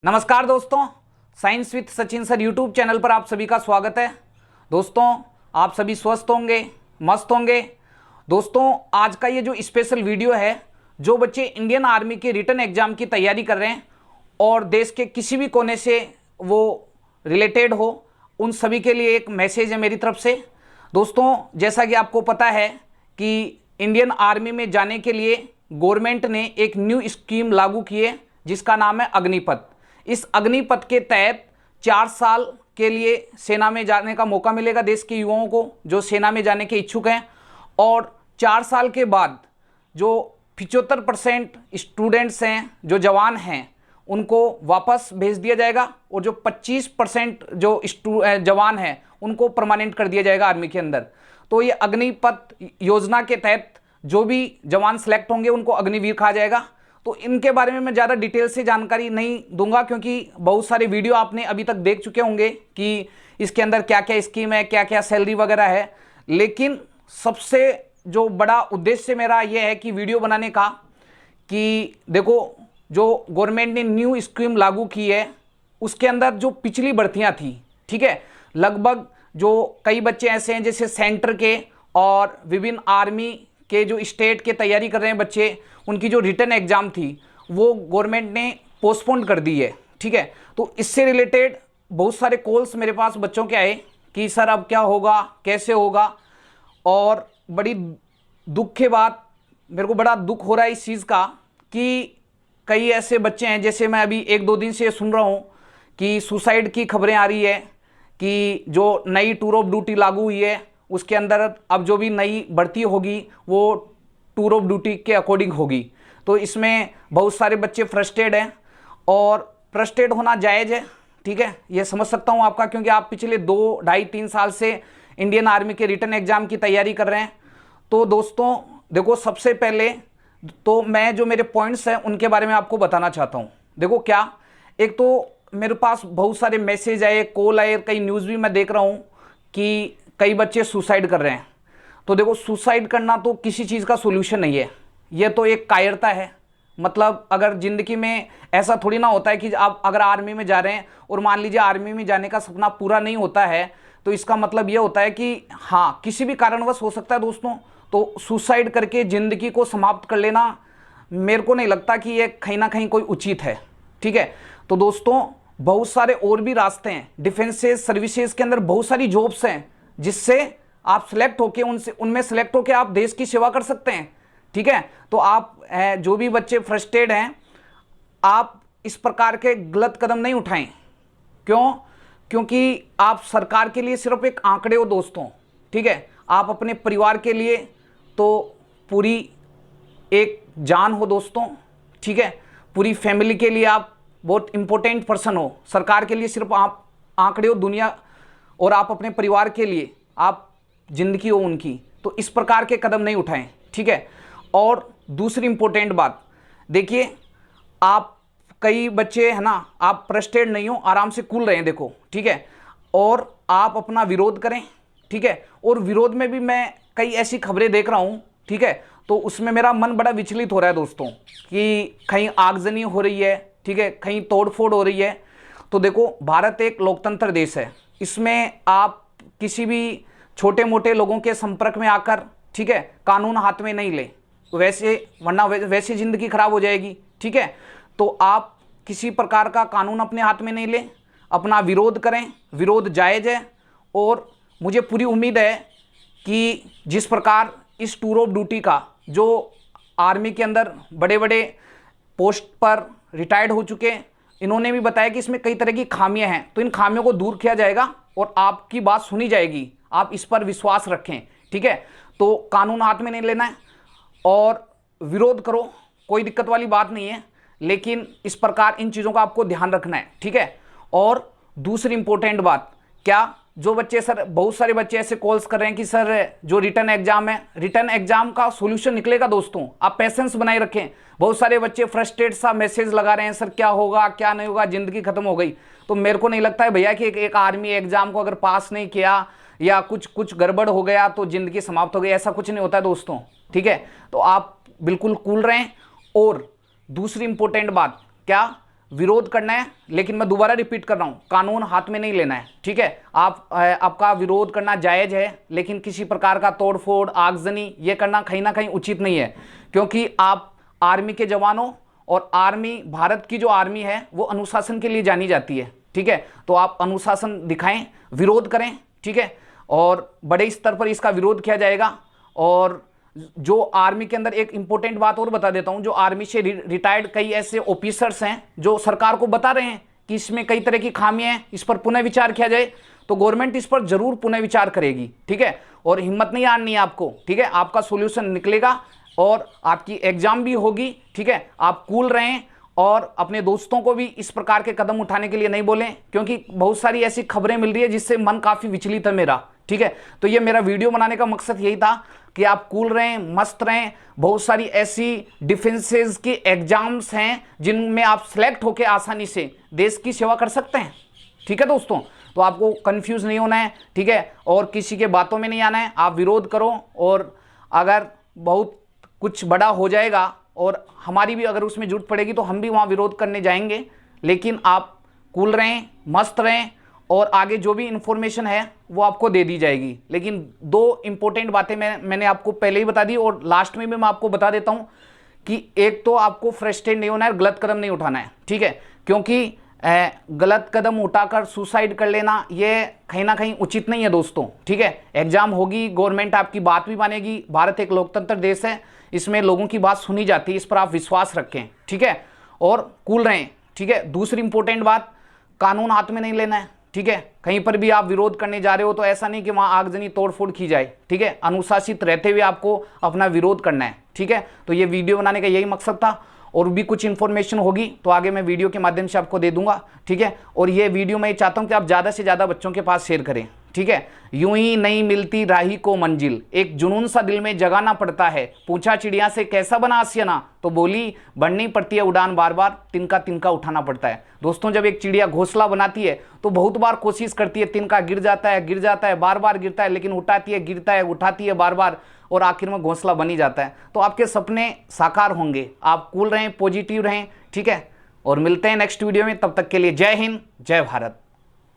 नमस्कार दोस्तों, science with Sachin sir YouTube channel पर आप सभी का स्वागत है। दोस्तों, आप सभी स्वस्थ होंगे, मस्त होंगे। दोस्तों, आज का ये जो स्पेशल वीडियो है, जो बच्चे इंडियन आर्मी के रिटन एग्जाम की तैयारी कर रहे हैं और देश के किसी भी कोने से वो रिलेटेड हो, उन सभी के लिए एक मैसेज है मेरी तरफ से। दोस्तों, जैसा कि आपको पता है कि इंडियन आर्मी में जाने के लिए गवर्नमेंट ने एक न्यू स्कीम लागू की है जिसका नाम है अग्निपथ। इस अग्निपथ के तहत 4 साल के लिए सेना में जाने का मौका मिलेगा देश के युवाओं को जो सेना में जाने के इच्छुक हैं, और 4 साल के बाद जो 75% स्टूडेंट्स हैं, जो जवान हैं, उनको वापस भेज दिया जाएगा और जो 25% जो जवान हैं उनको परमानेंट कर दिया जाएगा आर्मी के अंदर। तो ये अग्निपथ योजना के तहत जो भी जवान सेलेक्ट होंगे उनको अग्निवीर कहा जाएगा। तो इनके बारे में मैं ज़्यादा डिटेल से जानकारी नहीं दूंगा क्योंकि बहुत सारे वीडियो आपने अभी तक देख चुके होंगे कि इसके अंदर क्या क्या स्कीम है, क्या क्या सैलरी वगैरह है। लेकिन सबसे जो बड़ा उद्देश्य मेरा यह है कि वीडियो बनाने का कि देखो, जो गवर्नमेंट ने न्यू स्कीम लागू की है उसके अंदर जो पिछली भर्तियां थी, ठीक है, लगभग जो कई बच्चे ऐसे हैं जैसे सेंटर के और विभिन्न आर्मी के जो स्टेट के तैयारी कर रहे हैं बच्चे, उनकी जो रिटन एग्जाम थी वो गवर्नमेंट ने पोस्टपोन कर दी है, ठीक है। तो इससे रिलेटेड बहुत सारे कॉल्स मेरे पास बच्चों के आए कि सर अब क्या होगा, कैसे होगा। और बड़ी दुख की बात, मेरे को बड़ा दुख हो रहा है इस चीज़ का कि कई ऐसे बच्चे हैं, जैसे मैं अभी 1-2 दिन से सुन रहा हूँ कि सुसाइड की खबरें आ रही है कि जो नई टूर ऑफ ड्यूटी लागू हुई है उसके अंदर अब जो भी नई भर्ती होगी वो टूर ऑफ ड्यूटी के अकॉर्डिंग होगी। तो इसमें बहुत सारे बच्चे फ्रस्ट्रेट हैं और फ्रस्ट्रेट होना जायज़ है, ठीक है, ये समझ सकता हूँ आपका, क्योंकि आप पिछले 2, ढाई, 3 साल से इंडियन आर्मी के रिटन एग्जाम की तैयारी कर रहे हैं। तो दोस्तों देखो, सबसे पहले तो मैं जो मेरे पॉइंट्स हैं उनके बारे में आपको बताना चाहता हूँ। देखो क्या, एक तो मेरे पास बहुत सारे मैसेज आए, कॉल आए, कई न्यूज़ भी मैं देख रहा हूँ कि कई बच्चे सुसाइड कर रहे हैं। तो देखो, सुसाइड करना तो किसी चीज़ का सोल्यूशन नहीं है, ये तो एक कायरता है। मतलब अगर ज़िंदगी में ऐसा थोड़ी ना होता है कि आप अगर आर्मी में जा रहे हैं और मान लीजिए आर्मी में जाने का सपना पूरा नहीं होता है, तो इसका मतलब ये होता है कि हाँ, किसी भी कारणवश हो सकता है दोस्तों। तो सुसाइड करके ज़िंदगी को समाप्त कर लेना मेरे को नहीं लगता कि ये कहीं ना कहीं कोई उचित है, ठीक है। तो दोस्तों, बहुत सारे और भी रास्ते हैं, डिफेंसेस सर्विसेज के अंदर बहुत सारी जॉब्स हैं जिससे आप सिलेक्ट होके उनमें सिलेक्ट होके आप देश की सेवा कर सकते हैं, ठीक है। तो आप जो भी बच्चे फ्रस्ट्रेट हैं, आप इस प्रकार के गलत कदम नहीं उठाएं। क्यों? क्योंकि आप सरकार के लिए सिर्फ एक आंकड़े हो दोस्तों, ठीक है। आप अपने परिवार के लिए तो पूरी एक जान हो दोस्तों, ठीक है। पूरी फैमिली के लिए आप बहुत इंपॉर्टेंट पर्सन हो। सरकार के लिए सिर्फ आप आंकड़े हो दुनिया, और आप अपने परिवार के लिए आप जिंदगी हो उनकी। तो इस प्रकार के कदम नहीं उठाएं, ठीक है। और दूसरी इंपॉर्टेंट बात, देखिए, आप कई बच्चे है ना, आप फ्रस्ट्रेट नहीं हो, आराम से कूल रहें, देखो, ठीक है। और आप अपना विरोध करें, ठीक है। और विरोध में भी मैं कई ऐसी खबरें देख रहा हूँ, ठीक है, तो उसमें मेरा मन बड़ा विचलित हो रहा है दोस्तों कि कहीं आगजनी हो रही है, ठीक है, कहीं तोड़फोड़ हो रही है। तो देखो, भारत एक लोकतंत्र देश है, इसमें आप किसी भी छोटे मोटे लोगों के संपर्क में आकर, ठीक है, कानून हाथ में नहीं ले, वैसे वरना वैसे ज़िंदगी खराब हो जाएगी, ठीक है। तो आप किसी प्रकार का कानून अपने हाथ में नहीं ले, अपना विरोध करें, विरोध जायज़ है। और मुझे पूरी उम्मीद है कि जिस प्रकार इस टूर ऑफ ड्यूटी का जो आर्मी के अंदर बड़े बड़े पोस्ट पर रिटायर्ड हो चुके हैं, इन्होंने भी बताया कि इसमें कई तरह की खामियां हैं, तो इन खामियों को दूर किया जाएगा और आपकी बात सुनी जाएगी। आप इस पर विश्वास रखें, ठीक है। तो कानून हाथ में नहीं लेना है और विरोध करो, कोई दिक्कत वाली बात नहीं है, लेकिन इस प्रकार इन चीज़ों का आपको ध्यान रखना है, ठीक है। और दूसरी इंपॉर्टेंट बात, क्या जो बच्चे, सर बहुत सारे बच्चे ऐसे कॉल्स कर रहे हैं कि सर जो रिटर्न एग्जाम है, रिटर्न एग्जाम का सॉल्यूशन निकलेगा दोस्तों, आप पेशेंस बनाए रखें। बहुत सारे बच्चे फ्रस्ट्रेट सा मैसेज लगा रहे हैं, सर क्या होगा, क्या नहीं होगा, ज़िंदगी खत्म हो गई। तो मेरे को नहीं लगता है भैया कि एक आर्मी एग्जाम को अगर पास नहीं किया या कुछ गड़बड़ हो गया तो ज़िंदगी समाप्त हो गई, ऐसा कुछ नहीं होता है दोस्तों, ठीक है। तो आप बिल्कुल कूल रहें। और दूसरी इंपॉर्टेंट बात क्या, विरोध करना है, लेकिन मैं दोबारा रिपीट कर रहा हूं, कानून हाथ में नहीं लेना है, ठीक है। आपका विरोध करना जायज है, लेकिन किसी प्रकार का तोड़फोड़, आगजनी ये करना कहीं ना कहीं उचित नहीं है, क्योंकि आप आर्मी के जवानों, और आर्मी, भारत की जो आर्मी है वो अनुशासन के लिए जानी जाती है, ठीक है। तो आप अनुशासन दिखाएं, विरोध करें, ठीक है, और बड़े स्तर पर इसका विरोध किया जाएगा। और जो आर्मी के अंदर एक इंपॉर्टेंट बात और बता देता हूं, जो आर्मी से रिटायर्ड कई ऐसे ऑफिसर्स हैं जो सरकार को बता रहे हैं कि इसमें कई तरह की खामियां हैं, इस पर पुनः विचार किया जाए, तो गवर्नमेंट इस पर जरूर पुनः विचार करेगी, ठीक है। और हिम्मत नहीं हारनी है आपको, ठीक है, आपका सोल्यूशन निकलेगा और आपकी एग्जाम भी होगी, ठीक है। आप कूल रहें और अपने दोस्तों को भी इस प्रकार के कदम उठाने के लिए नहीं बोलें, क्योंकि बहुत सारी ऐसी खबरें मिल रही है जिससे मन काफी विचलित है मेरा, ठीक है। तो ये मेरा वीडियो बनाने का मकसद यही था कि आप कूल रहें, मस्त रहें। बहुत सारी ऐसी डिफेंसेस की एग्जाम्स हैं जिनमें आप सिलेक्ट होकर आसानी से देश की सेवा कर सकते हैं, ठीक है दोस्तों। तो आपको कंफ्यूज नहीं होना है, ठीक है, और किसी के बातों में नहीं आना है, आप विरोध करो। और अगर बहुत कुछ बड़ा हो जाएगा और हमारी भी अगर उसमें जरूरत पड़ेगी तो हम भी वहाँ विरोध करने जाएंगे, लेकिन आप कूल रहें, मस्त रहें, और आगे जो भी इंफॉर्मेशन है वो आपको दे दी जाएगी। लेकिन दो इंपॉर्टेंट बातें मैंने आपको पहले ही बता दी, और लास्ट में भी मैं आपको बता देता हूँ कि एक तो आपको फ्रस्ट्रेट नहीं होना है, गलत कदम नहीं उठाना है, ठीक है, क्योंकि गलत कदम उठाकर सुसाइड कर लेना ये कहीं ना कहीं उचित नहीं है दोस्तों, ठीक है। एग्जाम होगी, गवर्नमेंट आपकी बात भी मानेगी, भारत एक लोकतंत्र देश है, इसमें लोगों की बात सुनी जाती है, इस पर आप विश्वास रखें, ठीक है, और कूल रहें, ठीक है। दूसरी इंपॉर्टेंट बात, कानून हाथ में नहीं लेना है, ठीक है। कहीं पर भी आप विरोध करने जा रहे हो तो ऐसा नहीं कि वहां आगजनी तोड़फोड़ की जाए, ठीक है। अनुशासित रहते हुए आपको अपना विरोध करना है, ठीक है। तो ये वीडियो बनाने का यही मकसद था, और भी कुछ इन्फॉर्मेशन होगी तो आगे मैं वीडियो के माध्यम से आपको दे दूंगा, ठीक है। और ये वीडियो मैं चाहता हूं कि आप ज़्यादा से ज़्यादा बच्चों के पास शेयर करें, ठीक है। यूं ही नहीं मिलती राही को मंजिल, एक जुनून सा दिल में जगाना पड़ता है। पूछा चिड़िया से कैसा बना आशियाना, तो बोली बढ़नी पड़ती है उड़ान, बार बार तिनका तिनका उठाना पड़ता है। दोस्तों, जब एक चिड़िया घोंसला बनाती है तो बहुत बार कोशिश करती है, तिनका गिर जाता है, बार बार गिरता है, लेकिन उठाती है, गिरता है, उठाती है बार बार, और आखिर में घोंसला बन ही जाता है। तो आपके सपने साकार होंगे, आप कूल रहें, पॉजिटिव रहें, ठीक है। और मिलते हैं नेक्स्ट वीडियो में, तब तक के लिए जय हिंद, जय भारत।